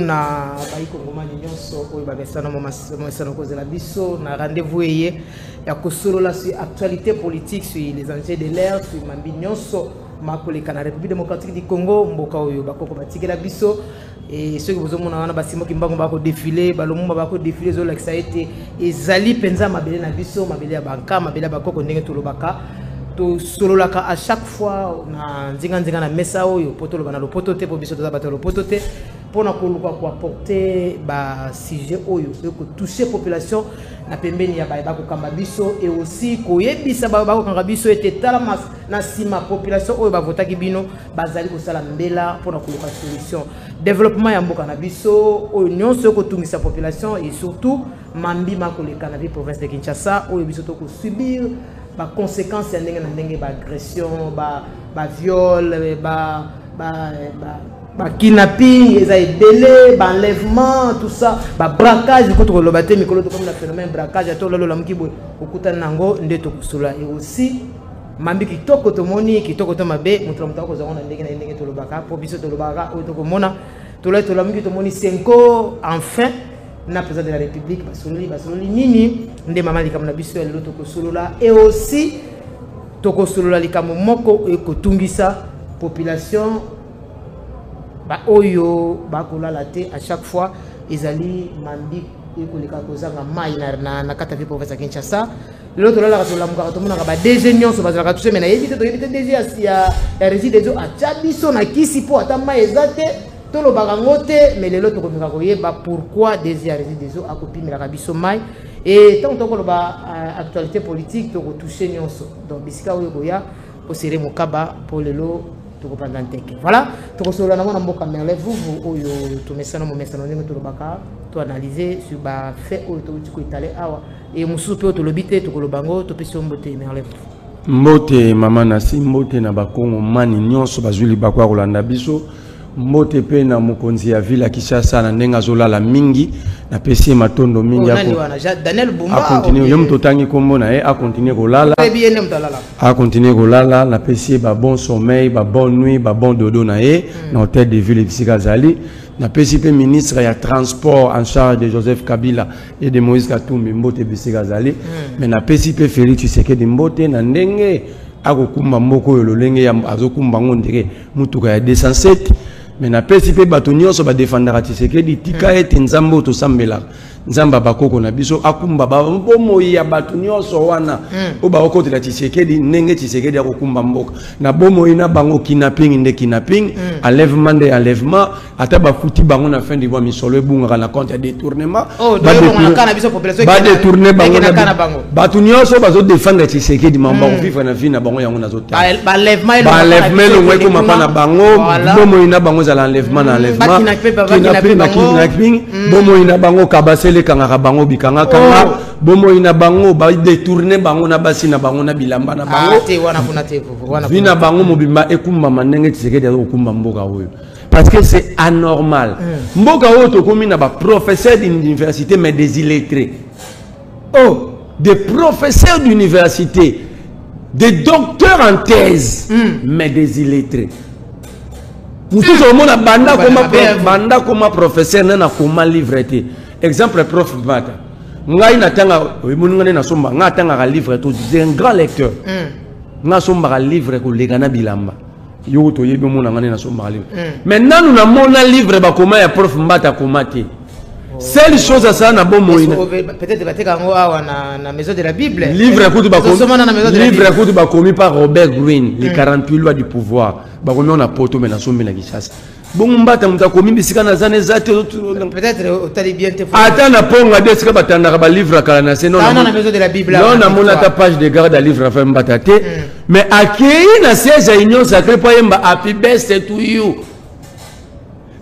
na baiko ngomani nyonso oyo babesana mo cause la biso na rendez-vous eye ya kosolola sur actualité politique sur les enjeux de l'ère sur mambi nyonso makoleka na République démocratique du Congo mboka oyo bakoko batikela biso et ceux qui vous ont wana basimo kimbango bako défiler balomba bako défiler zo like ça été ezali penza mabele na biso mabele ya banka mabele bakoko ndenge tolobaka to sololaka à chaque fois na nzinga na mesa oyo poto lobana lo poto te po biso toza bato lo poto te pona koluka ko apporter ba sujet oyo ko toucher population na pembeni ya ba ko kamba biso et aussi ko yebisa ba ko kamba biso était talamas na sima population oyo ba votaki bino bazali ko sala mbela pona koluka solution développement ya mboka na biso oyo nyonso ko tungisa population et surtout mambi makoleka na province de Kinshasa oyo biso to ko subir ba conséquences ya ndenge na ndenge ba agression ba viol ba kidnapping eza ebele ba enlèvement tout ça ba braquage ko to lobate mikolo to comme le phénomène braquage to lolo la mkibo okutana nango nde to kusula et aussi mambi kitoko to moni kitoko to mabe mutra mutako za ona ndenge na ndenge to lobaka po biso to lobaka o to komona to la mki to moni 5 enfin na président de la République basololi nini nde mama likamna biso lelo to kosolola et aussi to kosolola likamo moko e kotungisa population ba oyo ba kolala te à chaque fois ezali mambi e koleka kozanga mai na kata vi province ya Kinshasa lelo to lala ka lamuka to mona ba DG nyonso bazala ka toucher mais na yebite to yebite DG ya résidence a chabiso na kisi po ata mai ezate tolo barangote mais lelo to komika koyeba pourquoi des résidus a kopimela ka biso mai et tant to ko ba actualité politique to ko toucher nyonso donc bisika oyo koya po seré mokaba po lelo to ko pandanteke voilà to ko solo na mona mboka merle vous oyo to mesana mo mesana ndenge to lobaka to analyser sur ba fait oyo to ko itale awa et mususu pe to lobite to ko lobango to peso mbote merle mbote mama nasi mbote na bakongo mani nyonso bazuli bakwa kolanda biso mbote pe na mokonzi ya ville Kinshasa na ndenga zolala mingi na pesi matondo mingi Daniel Bumba a continuer yom totangi kombo na a continuer kolala na pesi ba bon sommeil ba bonne nuit ba bon dodo na na hôtel de ville bisika zali na pesi pe ministre ya transport en charge de Joseph Kabila et de Moïse Katumbi mbote bisika zali mais na pesi pe Félix Tshisekedi mbote na ndenge akokumba mboko yo lolenge ya azokumba ngondeke mutuka ya 207 mais na pesi pe bato nyonso ba défendra Tshisekedi tika ete nzambo to sambela nzamba bakoko na biso akumba ba mbomo ya bato nyonso wana o ba okotela Tshisekedi ndenge Tshisekedi akokumba mboka na bomo ina bango kidnapping nde kidnapping enlèvement de enlèvement ata ba futi bango na fin du mois misolo ebunga na compte ya détournement ba détourner bango na bato nyonso bazo défendre Tshisekedi mamba ko vivre na vie na bango yango na zota ba enlèvement lo ngwe ko mapana bango bomo ina bango za enlèvement na enlèvement kidnapping bomo ina bango kabasele kangaka bango bikanga kanga bomo ina bango ba détourner bango na basi na bango na bilamba na bango vina bango mobimba ekumba manenge Tshisekedi azokumba mboka oyo parce que c'est anormal mboka oyo to komi na ba professeurs d'université mais des illettrés des professeurs d'université des docteurs en thèse mais des illettrés mutuzo mona banda koma professeur na koma livreté exemple prof Bata ngai natanga munungane na somba nga tanga ka livre to c'est un grand lecteur nga somba ka livre ko legana bilamba yo to yebe mona ngane na somba livre maintenant nous na mona livre ba koma ya prof Mbata komate seule chose à ça na bon moïna peut-être bateka ngo awa na maison de la Bible livre kutu ba komi par Robert Greene les 48 lois du pouvoir ba komi on a poto mais na somba na Kinshasa bon Mbata muta komi bisika na zane zate peut-être otali bien te ata na ponga desika batanda ba livre kala na seno na maison de la Bible non na mona ta page de garde à livre fa Mbata te mais akei na siège à union sacrée pa yemba happy birthday to you.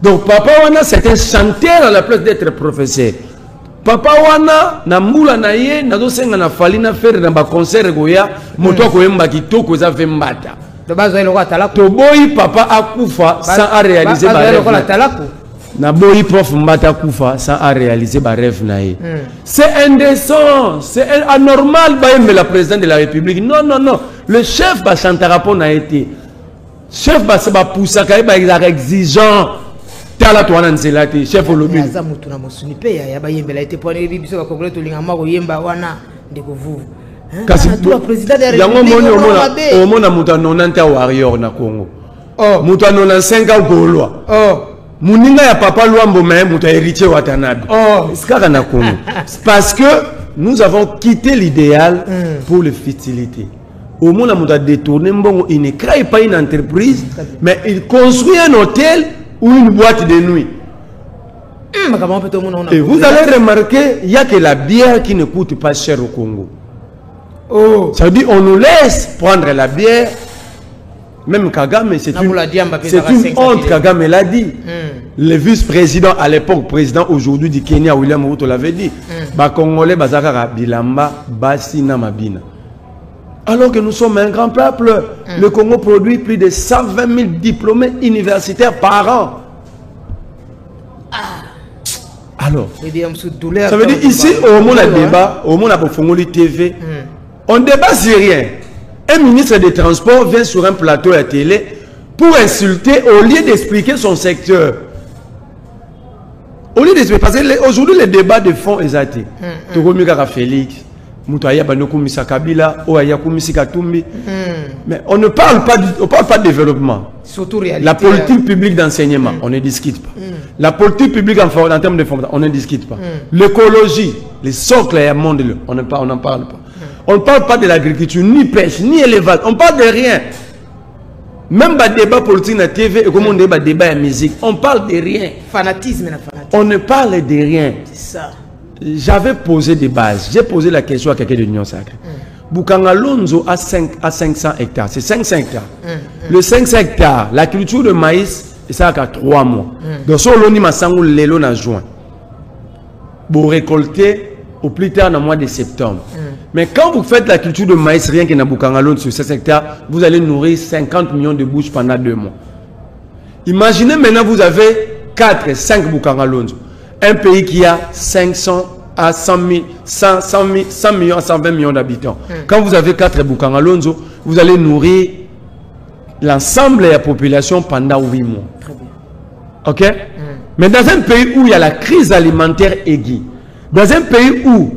Donc papa wana c'est un chanteur à la place d'être professeur. Papa wana na mbula na ye na zo senga na fali na faire na ba concert goya moto ko yemba kitoko za fe Mbata. De base ile kwa talaku. To boy papa akufa sans a réaliser ba rêve. Na boy prof Mbata akufa sans a réaliser ba rêve na ye. C'est indécent, c'est anormal ba yemba la président de la République. Non non non, le chef ba chantera po na été. Chef ba se ba poussa ka ba exigeant. tala to ananzela te chef olobi aza mutu na mosuni pe ya bayembela ete po ne biso ba congolais to linga mako yemba wana ndeko vuvu kasi toi président de la yango République omona mutu a 90 ans warrior na Congo mutu a 95 ans golwa muninga ya papa Luambo mais mutu a héritier Watanabe iskaka na Congo parce que nous avons quitté l'idéal pour les futilités. Au moins, on a détourné, il ne crée pas une entreprise, mais il construit un hôtel ou une boîte de nuit. Et vous allez remarquer, il n'y a que la bière qui ne coûte pas cher au Congo. Ça veut dire on nous laisse prendre la bière. Même Kagame, c'est une honte, Kagame l'a dit. Le vice-président à l'époque, président aujourd'hui du Kenya, William Ruto l'avait dit. Ba Congolais, Bazakara, Bilamba, Basina, Mabina. Alors que nous sommes un grand peuple, le Congo produit plus de 120 000 diplômés universitaires par an. Alors, ça veut dire ici, au monde a débat, au monde a Fongoli TV, on débat sur rien. Un ministre des Transports vient sur un plateau à télé pour insulter au lieu d'expliquer son secteur. Au lieu d'expliquer, parce qu'aujourd'hui les débats de fond exacts. Togomika Félix, Moutaya Banokumisa Kabila, Oaya Kumisa Katumbi. Mais on ne parle pas de développement. Surtout réalité. La politique publique d'enseignement, on ne discute pas. La politique publique en termes de formation, on ne discute pas. L'écologie, les socles et monde, on n'en parle pas. On ne parle pas de l'agriculture, ni pêche, ni élevage. On parle de rien. Même le débat politique na TV et comme on débat de musique, on parle de rien. Fanatisme. On ne parle de rien. C'est ça. J'avais posé des bases. J'ai posé la question à quelqu'un de l'Union Sacrée. Bukanga Lonzo a 500 hectares. C'est 500 hectares. Le 500 hectares, la culture de maïs, ça a 3 mois. Donc, si on a lelo en juin, vous récoltez au plus tard dans le mois de septembre. Mais quand vous faites la culture de maïs, rien que dans Bukanga Lonzo sur 5 hectares, vous allez nourrir 50 millions de bouches pendant 2 mois. Imaginez maintenant, vous avez 4, 5 Bukanga Lonzo. Un pays qui a 500 à 100 millions à 120 millions d'habitants. Quand vous avez 4 Bukanga Lonzo, vous allez nourrir l'ensemble de la population pendant 8 mois. Ok? Mais dans un pays où il y a la crise alimentaire aiguë, dans un pays où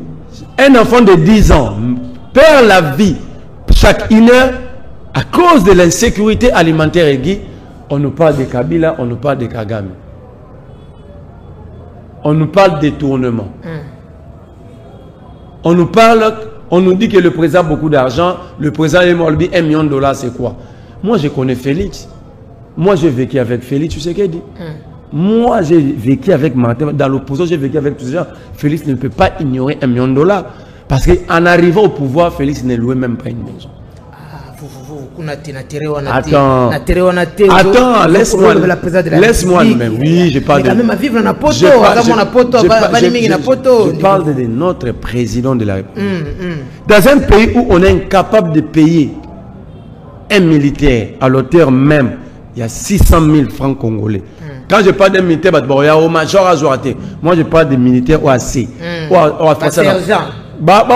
un enfant de 10 ans perd la vie chaque 1 heure à cause de l'insécurité alimentaire aiguë, on nous parle de Kabila, on nous parle de Kagame. On nous parle de détournement. On nous parle, on nous dit que le président a beaucoup d'argent, le président est mort, $1 million, c'est quoi? Moi, je connais Félix. Moi, j'ai vécu avec Félix, tu sais qu'il dit? Moi, j'ai vécu avec Martin, dans l'opposition, j'ai vécu avec tous ces gens. Félix ne peut pas ignorer $1 million. Parce qu'en arrivant au pouvoir, Félix ne louait même pas une maison. Attends, laisse-moi même. Oui, je parle de... Je parle de notre président de la République. Dans un pays où on est incapable de payer un militaire à l'auteur même, il y a 600 000 francs congolais. Quand je parle d'un militaire, au major Azourate, moi je parle des militaires au AC, au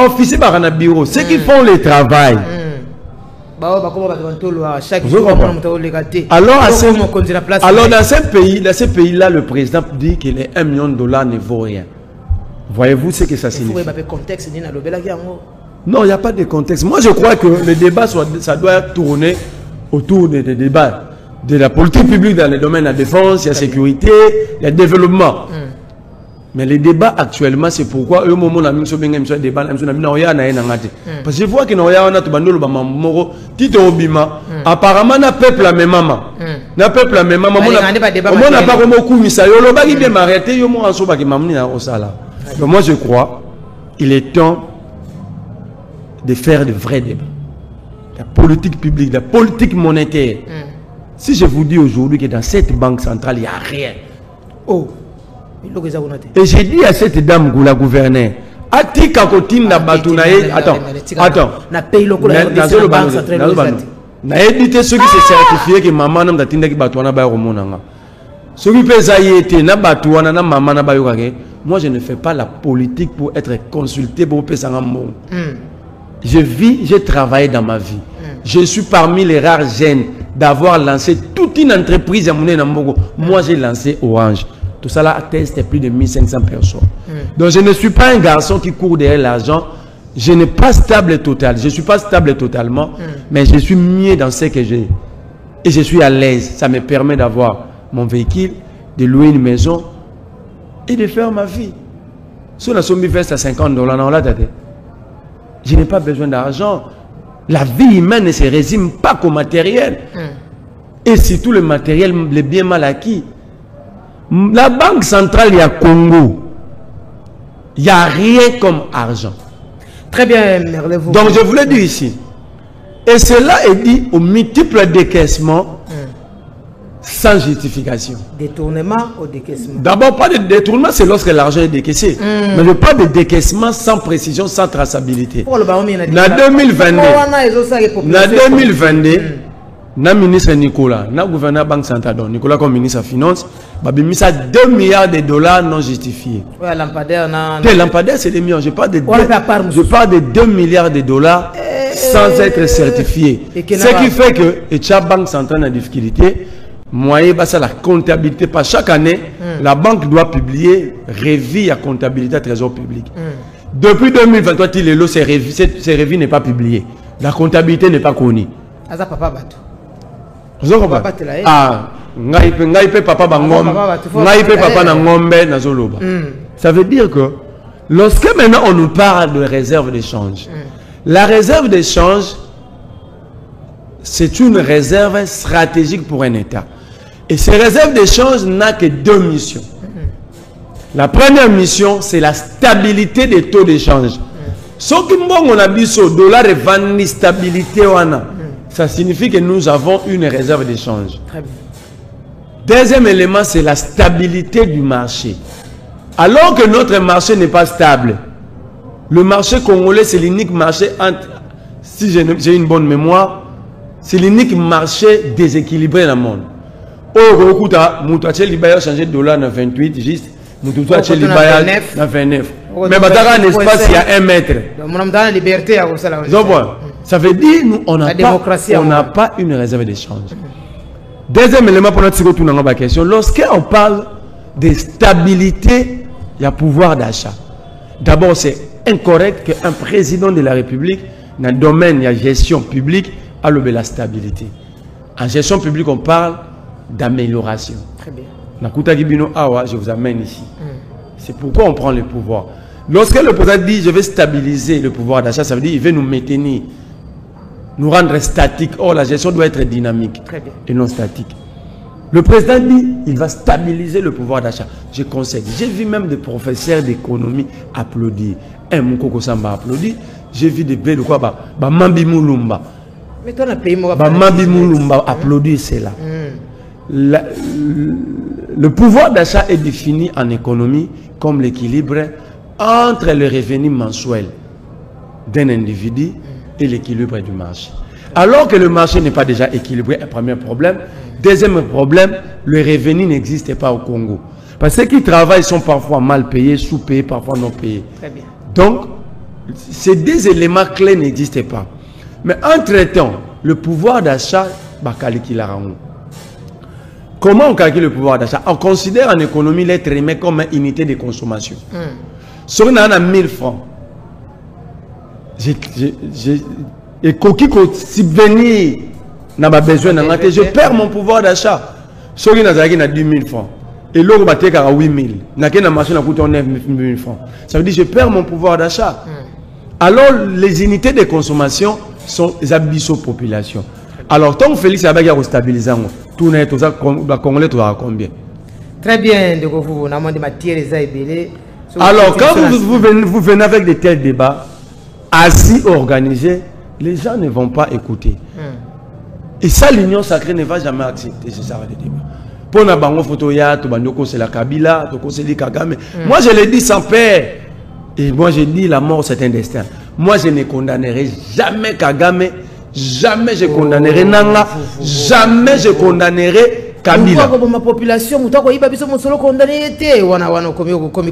officier dans bureau, ceux qui font le travail. Alors dans ce pays-là, le président dit que les $1 million ne vaut rien. Voyez-vous ce que ça signifie? Non, il n'y a pas de contexte. Moi, je crois que le débat, ça doit tourner autour des débats de la politique publique dans le domaine de la défense, la sécurité, le développement. Mais les débats actuellement, c'est pourquoi eux, moment où nous avons un débat, parce que je vois que nous avons apparemment, le peuple a même maman. Le peuple a même maman. Donc moi, je crois qu'il est temps de faire de vrais débats. La politique publique, la politique monétaire. Si je vous dis aujourd'hui que dans cette banque centrale, il n'y a rien. Et j'ai dit à cette dame, la gouverneure, attends, n'a évité ceux qui se certifié que maman n'a pas été batouana ba romonanga. Ceux qui peuvent été na batouana na maman na ba yokake. Moi je ne fais pas la politique pour être consulté pour pesanga mon. Je vis, j'ai travaillé dans ma vie. Je suis parmi les rares jeunes d'avoir lancé toute une entreprise à Mouné Nambogo. Moi, j'ai lancé Orange. Tout ça là atteste plus de 1500 personnes. Donc, je ne suis pas un garçon qui court derrière l'argent. Je n'ai pas stable total. Je ne suis pas stable totalement, mais je suis mieux dans ce que j'ai. Et je suis à l'aise. Ça me permet d'avoir mon véhicule, de louer une maison et de faire ma vie. Si on a sommi veste à $50, je n'ai pas besoin d'argent. La vie humaine ne se résume pas qu'au matériel. Et surtout le matériel, les biens mal acquis. La Banque centrale, il y a Congo. Il n'y a rien comme argent. Très bien, Merlez-vous. Donc je voulais dire ici. Et cela est dit aux multiples décaissements sans justification. Détournement ou décaissement? D'abord, pas de détournement, c'est lorsque l'argent est décaissé. Mais je parle de décaissement sans précision, sans traçabilité. Dans 2022, na ministre Nicolas, na gouverneur Banque Centrale, Nicolas comme ministre des Finances, mis à 2 milliards de dollars non justifiés. Oui, lampadaire, lampadaire, c'est des millions. Je parle de 2 milliards de dollars sans être certifiés. Ce qui fait que la Banque Centrale a des difficultés. Moyen, c'est la comptabilité. Pas chaque année, la banque doit publier révis à comptabilité à trésor public. Depuis 2023, ces révis n'est pas publié. La comptabilité n'est pas connue. Ça veut dire que lorsque maintenant on nous parle de réserve d'échange, la réserve d'échange, c'est une réserve stratégique pour un État. Et ces réserves d'échange n'a que 2 missions. La première mission, c'est la stabilité des taux d'échange. Ce qui on a dit sur dollar et vanille stabilité, ça signifie que nous avons une réserve d'échange. Deuxième élément, c'est la stabilité du marché. Alors que notre marché n'est pas stable, le marché congolais, c'est l'unique marché, si j'ai une bonne mémoire, c'est l'unique marché déséquilibré dans le monde. Oh, écoute, Moutouaché Libaya a changé de dollar dans 28, juste. Moutouaché Libaya dans 29. Mais dans un espace, il y a 1 mètre. Ça veut dire nous, on n'a pas une réserve d'échange. Deuxième élément pour notre retour dans la question, lorsqu'on parle de stabilité, il y a pouvoir d'achat. D'abord, c'est incorrect qu'un président de la République, dans le domaine de la gestion publique, a levé la stabilité. En gestion publique, on parle d'amélioration. Très bien. Je vous amène ici. C'est pourquoi on prend le pouvoir. Lorsque le président dit je vais stabiliser le pouvoir d'achat, ça veut dire qu'il veut nous maintenir, nous rendre statiques. Or, la gestion doit être dynamique et non statique. Le président dit il va stabiliser le pouvoir d'achat. Je conseille. J'ai vu même des professeurs d'économie applaudir. Un Moukoko Samba applaudit. J'ai vu des belles de quoi Mambi Moulumba. Mais toi, on a payé Mambi Moulumba applaudit cela. Le pouvoir d'achat est défini en économie comme l'équilibre entre le revenu mensuel d'un individu et l'équilibre du marché. Alors que le marché n'est pas déjà équilibré, un premier problème. Deuxième problème, le revenu n'existe pas au Congo. Parce que ceux qui travaillent sont parfois mal payés, sous-payés, parfois non payés. Très bien. Donc, ces 2 éléments clés n'existent pas. Mais entre-temps, le pouvoir d'achat, comment on calcule le pouvoir d'achat? On considère en économie l'être humain comme une unité de consommation. Si on a 1000 francs, et coquille subvenir n'a pas besoin d'un matin, je perds mon pouvoir d'achat. Si on a 10 000 francs, et l'autre va être à 8 000, n'a qu'une machine à coûter 9 000 francs. Ça veut dire que je perds mon pouvoir d'achat. Alors, les unités de consommation sont les abyssaux population. Alors, tant que Félix a bien stabilisé, tout n'est pas Congolais, tu as combien? Très bien, de vous avez matière les. Alors, quand vous venez avec de tels débats, assis, organisés, les gens ne vont pas écouter. Et ça, l'union sacrée ne va jamais accepter ce genre de débat. Pour na bango photo ya, to bandoko c'est la Kabila, to c'est les Kagame. Moi, je l'ai dit sans peur. Et moi, je dis la mort, c'est un destin. Moi, je ne condamnerai jamais Kagame. Jamais je condamnerai Nanga. Jamais je condamnerai Kabila. Ma population,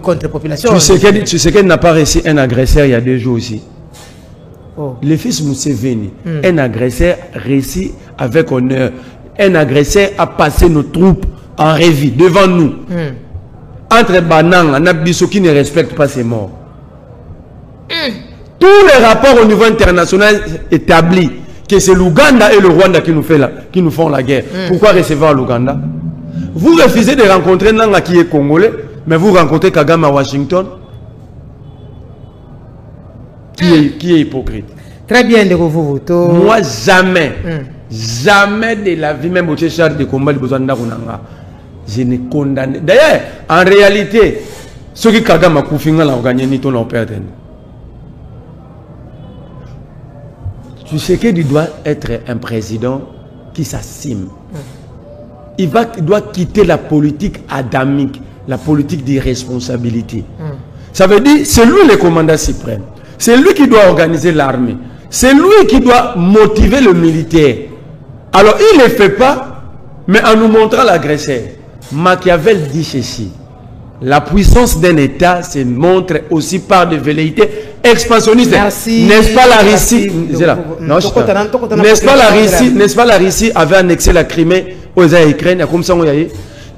contre-population. Tu sais qu'elle n'a pas réussi un agresseur il y a 2 jours aussi. Le fils Mousseveni, un agresseur réussi avec honneur. un agresseur a passé nos troupes en revue devant nous. Entre Banang, Nabiso qui ne respecte pas ses morts. Tous les rapports au niveau international établis que c'est l'Ouganda et le Rwanda qui nous font la guerre. Pourquoi recevoir l'Ouganda? Vous refusez de rencontrer Nanga qui est congolais, mais vous rencontrez Kagame à Washington. Qui est hypocrite? Très bien, de vous. Moi, jamais, jamais de la vie, même au char de combat, je ne condamne. D'ailleurs, en réalité, ceux qui Kagame a Koufinga l'ont gagné, ni ton perdu. Tu sais qu'il doit être un président qui s'assume. Il doit quitter la politique adamique, la politique d'irresponsabilité. Ça veut dire, c'est lui le commandant suprême. C'est lui qui doit organiser l'armée. C'est lui qui doit motiver le militaire. Alors, il ne le fait pas, mais en nous montrant l'agresseur. Machiavel dit ceci. La puissance d'un État se montre aussi par des velléités expansionnistes. N'est-ce pas la Russie? N'est-ce pas la Russie avait annexé la Crimée aux Ukraine? Comme ça,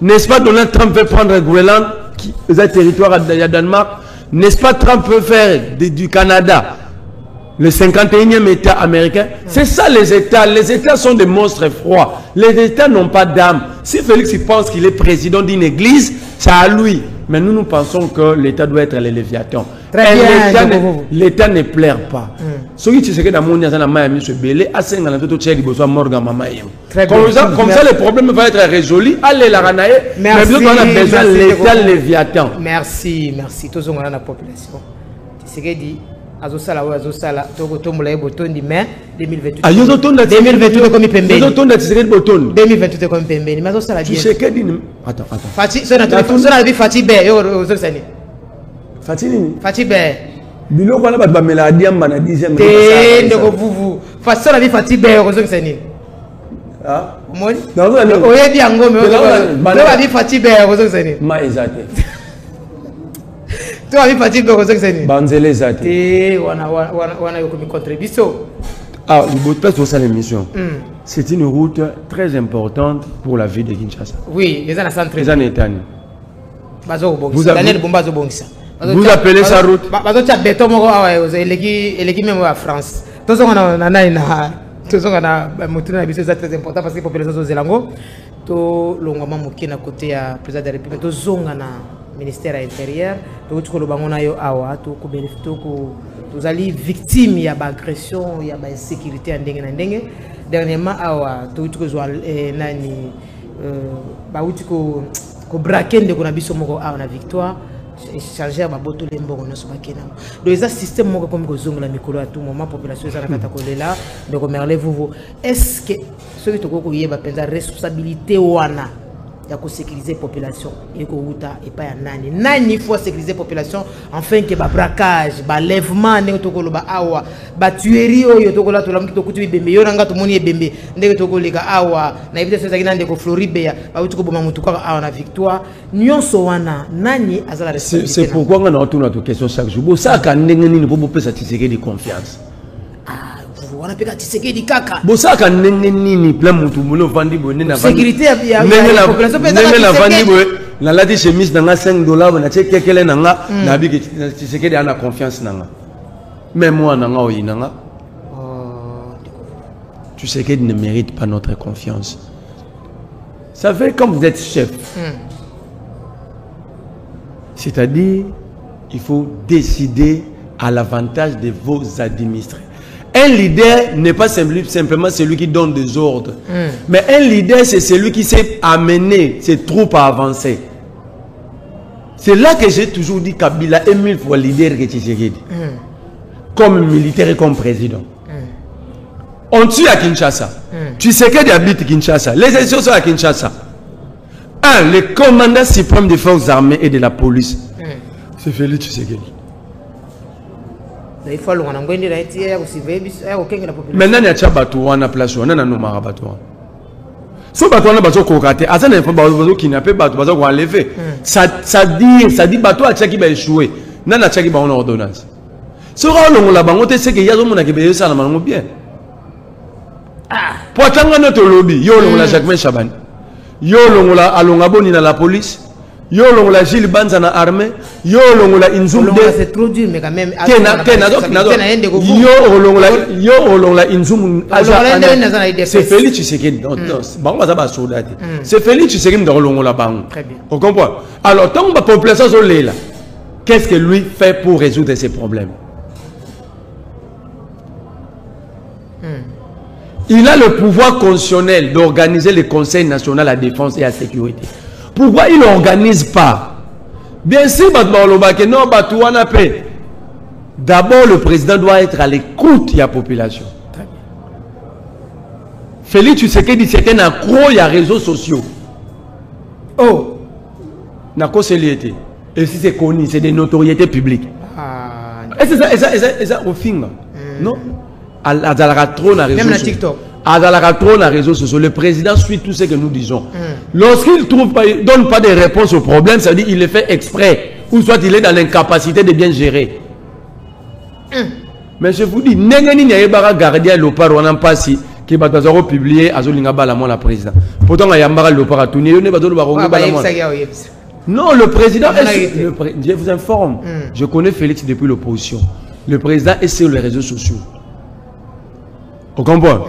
n'est-ce pas Donald Trump veut prendre le Groenland, qui est un territoire de Danemark? N'est-ce pas Trump veut faire du Canada le 51e État américain? C'est ça les États. Les États sont des monstres froids. Les États n'ont pas d'âme. Si Félix pense qu'il est président d'une église, c'est à lui. Mais nous pensons que l'État doit être le Léviathan. L'État ne plaire pas. Ce qui se fait dans le monde, comme ça, le problème va être résolu. Allez, la ranaye. Mais nous on a besoin de l'État Léviathan. Merci. Tous on a la population. C'est ce qu'il dit. Azosala 2028. 2028 comme pembeni. 2028 comme pembeni. Mais azosala bien. Tu sais que attends. Fati, ça n'a dit Fati Bé. Fati nini? Fati Bé. Bilo kwa na ba meladi amba na 10e. Ndeko vuvu. Fati ça n'a dit Fati Bé ozo sani. Ah? Moni? Non. Oye di angome ozo. Ba dit Fati Bé ozo sani. Ma ezate. Tu as vu Fati Bé ozo sani. Banzele ezate. Wana yokomi contribution. Ah, le bout de passe pour ça l'émission. C'est une route très importante pour la ville de Kinshasa. Oui, les gens à centre. Les gens étani. Vous appelez sa route? France. Tous on a très important parce que la population de Zélango, tout l'ongama mokina côté à président de la République, tout zonga na ministère intérieur, tout ce que le bangon a eu awa, tout que bénéficie, tout allez victime y a agression, y a insécurité en dengue. Dernièrement awa, tout que je nani, bah où tu que braquer de qu'on a biso moko awa na victoire. Charger ma boto lembo on so bakena donc les système moko comme ko zonga la mikolo à tout moment population za nakata kolela donc merlez-vous est-ce que ceux qui to ko yeba penza responsabilité wana ya ko sécuriser population et ko uta et pas ya nani faut sécuriser population afin que ba braquage ba lèvement ne to ko ba awa ba tuerie oyo to ko la to lam to kutu bembe yo nanga to moni bembe ndenge to ko leka awa na ibite seza kinande ko Floride ya ba uti ko boma mutu kwa awa na victoire nyonso wana nani azala responsabilité. C'est pourquoi on a tourné notre question chaque jour. Bo ça ka ndenge nini bo pe satisfaire de confiance. On a peka Tshisekedi kaka. Bosa ka ndenge nini plein mutu mulo vandi bonne na sécurité ya population pesa na vandi bo na ladi chemise na $5 na check kekele na nga na bi Tshisekedi ana confiance na nga. Même moi na nga oyinanga. Tshisekedi ne mérite pas notre confiance. Ça fait comme vous êtes chef. C'est-à-dire il faut décider à l'avantage de vos administrés. Un leader n'est pas simplement celui qui donne des ordres. Mais un leader, c'est celui qui sait amener ses troupes à avancer. C'est là que j'ai toujours dit Kabila est 1000 fois leader que Tshisekedi. Comme militaire et comme président. On tue à Kinshasa. Tshisekedi habite Kinshasa. Les élections sont à Kinshasa. Le commandant suprême des forces armées et de la police. C'est Félix Tshisekedi. Il faut le rendre la maintenant il y a des place on a nos marabatois. So bateau na bateau kokate azana info bateau kidnapper bateau bateau ko enlever. Ça dit bateau a tchaki ba échouer. Nana tchaki ba on ordonnance. So ra longo la bango te c'est que yazo mona ke be ça na mango bien. Poitanga notre lobby, yo longola Jacquemain Chaban. Yo longola Alonga Boni dans la police. Yo longola Gilles Banza na armée. Yo longola Inzum de. C'est trop dur, mais quand même. Yo longola Inzum. C'est Félix Tshisekedi. Non, bango za ba soldat. C'est Félix Tshisekedi dans longola bango. Très bien. On comprend. Alors tant que la population est là, qu'est-ce que lui fait pour résoudre ces problèmes? Il a le pouvoir constitutionnel d'organiser le Conseil national à la défense et à la sécurité. Pourquoi il n'organise pas? Bien sûr, d'abord le président doit être à l'écoute de la population. Félix Tshisekedi dit c'est un accro, il y a réseaux sociaux. Oh, Nako c'est lié. Et si c'est connu, c'est des notoriétés publiques. Et c'est ça au film. Non? Même la TikTok. À réseaux sociaux, le président suit tout ce que nous disons. Lorsqu'il ne donne pas de réponse au problème, ça veut dire qu'il le fait exprès. Ou soit il est dans l'incapacité de bien gérer. Mais je vous dis, Nengani n'y a pas gardé l'opar, on n'a pas si, qui va publier à Zolinga la président. Pourtant, il y a un l'opar à tourner, non, le président, je vous informe, je connais Félix depuis l'opposition. Le président est sur les réseaux sociaux. Vous comprenez?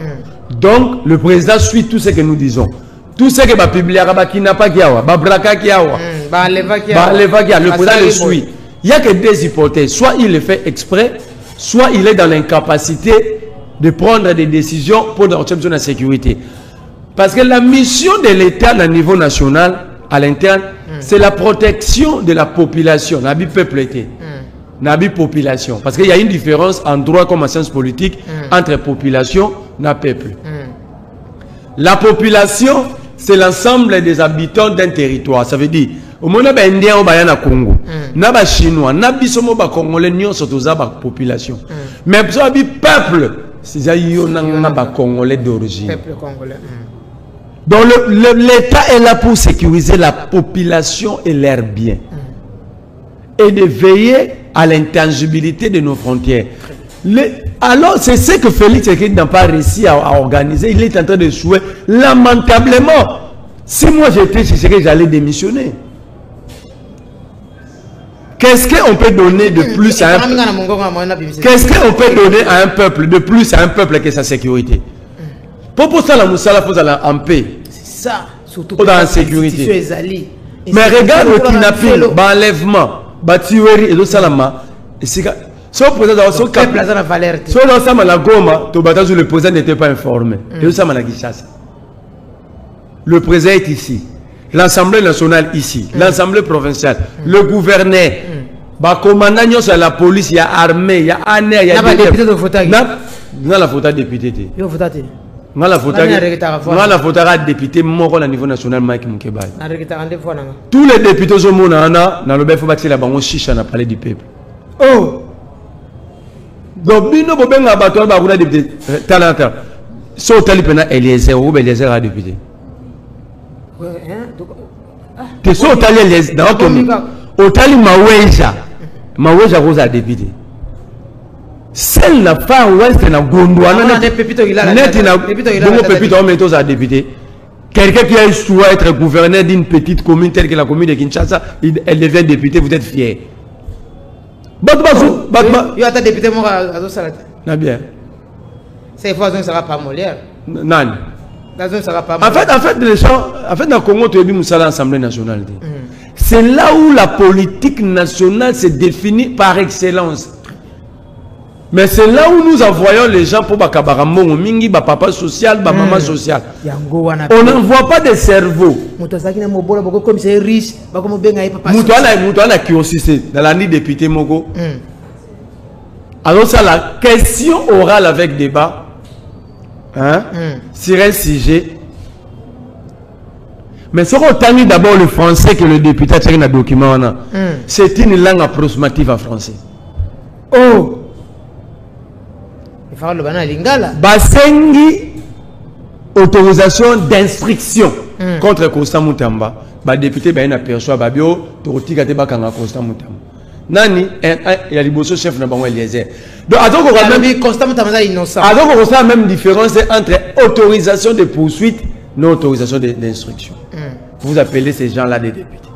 Donc, le président suit tout ce que nous disons. Tout ce que va publier, qui n'a pas Kiawa, Babraka Kiawa, le président le suit. Il n'y a que des hypothèses. Soit il le fait exprès, soit il est dans l'incapacité de prendre des décisions pour l'obtention de la sécurité. Parce que la mission de l'État au niveau national, à l'interne, c'est la protection de la population. Nabi peuple était. Nabi population. Parce qu'il y a une différence en droit comme en sciences politiques entre population et peuple. La population, c'est l'ensemble des habitants d'un territoire. Ça veut dire, au moins, il y a des Indiens au Congo, il y a des Chinois, il y a des Congolais, il y a des population. Mais il y a des peuples, il y a des Congolais d'origine. Peuple congolais. Donc l'État est là pour sécuriser la population et leurs biens. Et de veiller à l'intangibilité de nos frontières. Alors c'est ce que Félix Tshisekedi n'a pas réussi à organiser. Il est en train de jouer lamentablement. Si moi j'étais Tshisekedi, j'allais démissionner. Qu'est-ce qu'on peut donner de plus à un peuple? Qu'est-ce qu'on peut donner à un peuple de plus à un peuple que sa sécurité? Pour ça, la Moussala, faut aller en paix. C'est ça, surtout dans la sécurité. Mais regarde le kidnapping, l'enlèvement, la tuerie et le salama. Si le président n'était pas informé, le président est ici, l'Assemblée nationale ici, l'Assemblée provinciale, le gouverneur, le commandant de la police, il y a l'armée, il y a l'armée, il y a la député de Fotagi. Non, la Fotagi député. La photo député mort au niveau national Mike Mukebay. Tous les députés au monde dans le faut bâtir la banque chicha na parler du peuple. Oh. Donc bino bobenga bato ba kuna député talenta. So tali pena Eliezer ou Eliezer a député. Ouais hein. Que so tali Eliezer donc au tali Maweja Rosa député. Celle la Far West na Gondwana net na Pepito on met aux députés. Quelqu'un qui a choisi être gouverneur d'une petite commune telle que la commune de Kinshasa, elle devient députée, vous êtes fiers. Il y a un député mort à Zosalat. Na bien. Cette fois, ça ne sera pas Molière. Non. En fait, les gens, dans le Congo, tu as vu l'Assemblée nationale. C'est là où la politique nationale se définit par excellence. Mais c'est là où nous envoyons les gens pour Bakabaramon, Mingi, Papa social, Maman social. On n'envoie pas de cerveau. Comme c'est riche, Moutouana qui aussi dans la nuit député Mogo. Alors ça, la question orale avec débat sur un sujet. Mais ce qu'on t'a mis d'abord le français que le député a un document. C'est une langue approximative en français. Oh! Basengi autorisation d'instruction contre Constant Moutamba. Ba député ba na perçoit babio tortika te bakanga Constant Moutamba. Nani, il y a les chef de Bango Eliezer. Donc, à même constamment innocent. Alors qu'on constate la même différence entre autorisation de poursuite et non autorisation d'instruction. Vous appelez ces gens-là des députés.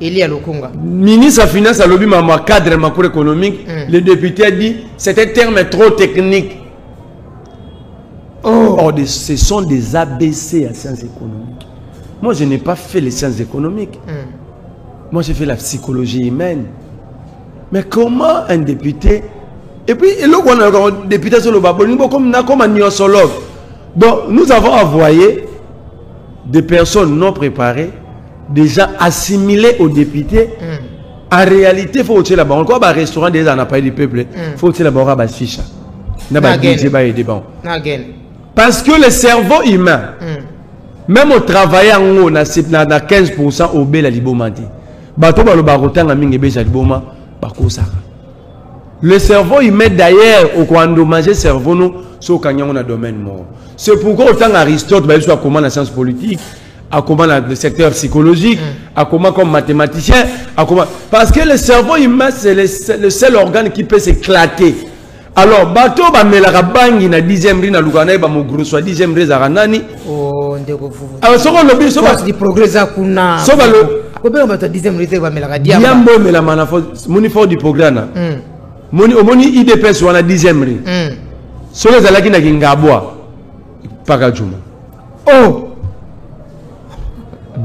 Elia Lokunga. Ministre des Finances a lobby ma cadre macroéconomique. Le député a dit c'est un terme trop technique. Oh, ce sont des ABC à sciences économiques. Moi, je n'ai pas fait les sciences économiques. Moi, j'ai fait la psychologie humaine. Mais comment un député... Et puis, le député sur le baboni, comme un néosologue. Donc, nous avons envoyé des personnes non préparées, des gens assimilés aux députés. En réalité, il faut que là-bas, encore un restaurant des appareils du peuple, il faut que là-bas, il fiche. Parce que le cerveau humain, même au travail, on a 15% au B la libomati. Le cerveau humain d'ailleurs, au quoi endommager le cerveau, nous, c'est au domaine mort. C'est pourquoi autant Aristote, il soit comment la science politique, à comment le secteur psychologique, à comment comme mathématicien, à comment... Parce que le cerveau humain, c'est le seul organe qui peut s'éclater. Alors, bateau ba melaka bangi na 10e ri na lukana ba mo gros soit 10e ri za kanani. Oh, ndeko fufu. Alors, soko lobi so ba di progrès kuna. So ba lo. Ko be ba 10e ri ba melaka diamba. Diambo mela mana fo moni fo du progrès na. Moni IDPS wana 10e ri. So les alaki na kingabwa. Paka juma. Oh.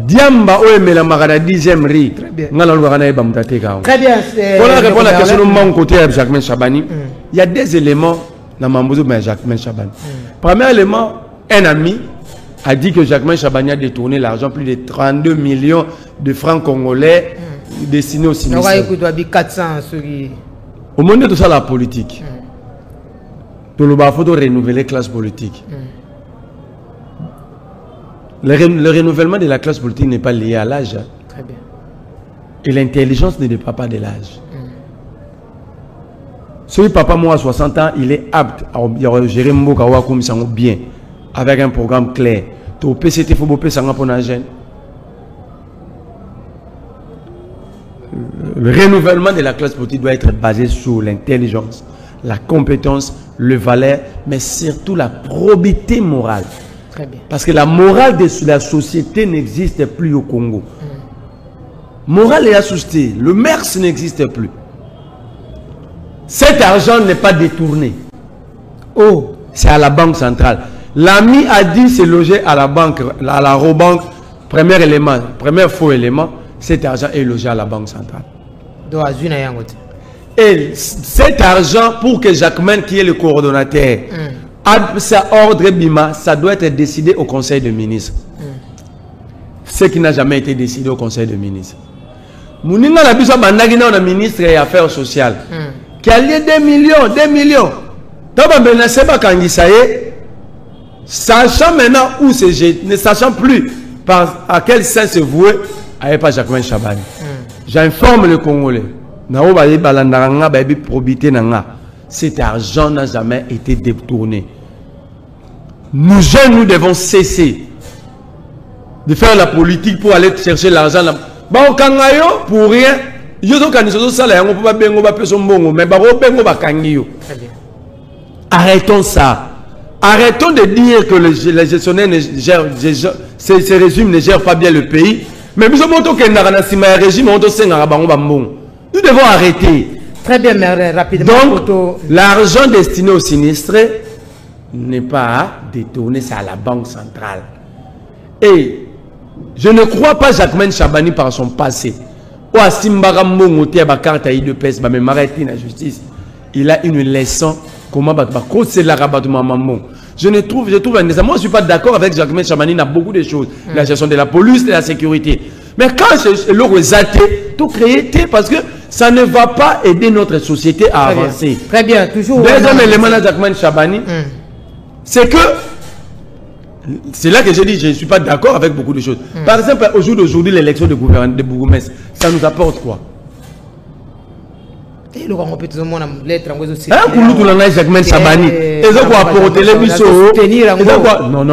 Diamba o emela makana 10e ri. Ngala lukana e ba mutateka. Très bien. Voilà répondre à la question de mon côté à Jacques Chabani. Il y a des éléments dans Mambouzou mais Jacques Chabani. Premier élément, un ami a dit que Jacques Chabani a détourné l'argent, plus de 32 millions de francs congolais destinés aux sinistres. Au moment de tout ça, la politique. Tout le bas, il faut renouveler la classe politique. Le renouvellement de la classe politique n'est pas lié à l'âge. Très bien. Et l'intelligence ne dépend pas de l'âge. Si papa moi à 60 ans, il est apte à gérer Mbokawa comme ça bien, avec un programme clair. Tout PCT faut bopper ça pour un jeune. Le renouvellement de la classe politique doit être basé sur l'intelligence, la compétence, le valeur, mais surtout la probité morale. Très bien. Parce que la morale de la société n'existe plus au Congo. Morale est assustée. Le MERS n'existe plus. Cet argent n'est pas détourné. Oh, c'est à la banque centrale. L'ami a dit c'est logé à la banque, à la Robank. Premier élément, premier faux élément, cet argent est logé à la banque centrale. Et cet argent, pour que Jacquemain, qui est le coordonnateur, a sa ordre BIMA, ça doit être décidé au Conseil de ministres. Ce qui n'a jamais été décidé au Conseil de ministres. Mouninga la biso bandagina na ministre des Affaires sociales. Qui a lié 2 millions. Taba benase ba kangisaye, sachant maintenant où c'est jeté, ne sachant plus à quel sens se vouer, avec pas Jacquemain Chabani. J'informe le Congolais. Nao ba balandanga ba bi probité nanga. Cet argent n'a jamais été détourné. Nous jeunes, nous devons cesser de faire la politique pour aller chercher l'argent. Ba okangayo pour rien. Arrêtons ça. Arrêtons de dire que les gestionnaires ces régimes ne gèrent pas bien le pays. Mais nous devons arrêter. Très bien, mais rapidement. Donc, l'argent destiné aux sinistrés n'est pas détourné, c'est à la banque centrale. Et je ne crois pas Jacquemain Chabani par son passé. Il a une leçon comment c'est la rabat de maman. Je trouve moi je suis pas d'accord avec Jacquemain Chabani dans beaucoup de choses, la gestion de la police, de la sécurité. Mais quand l'eau est athée, tout créé parce que ça ne va pas aider notre société à avancer. Très bien, toujours. Deuxième élément de Jacquemain Chabani, c'est que c'est là que je dis je ne suis pas d'accord avec beaucoup de choses. Par exemple, au jour d'aujourd'hui, l'élection de gouverneur de bourgmestre, ça nous apporte quoi? Non, on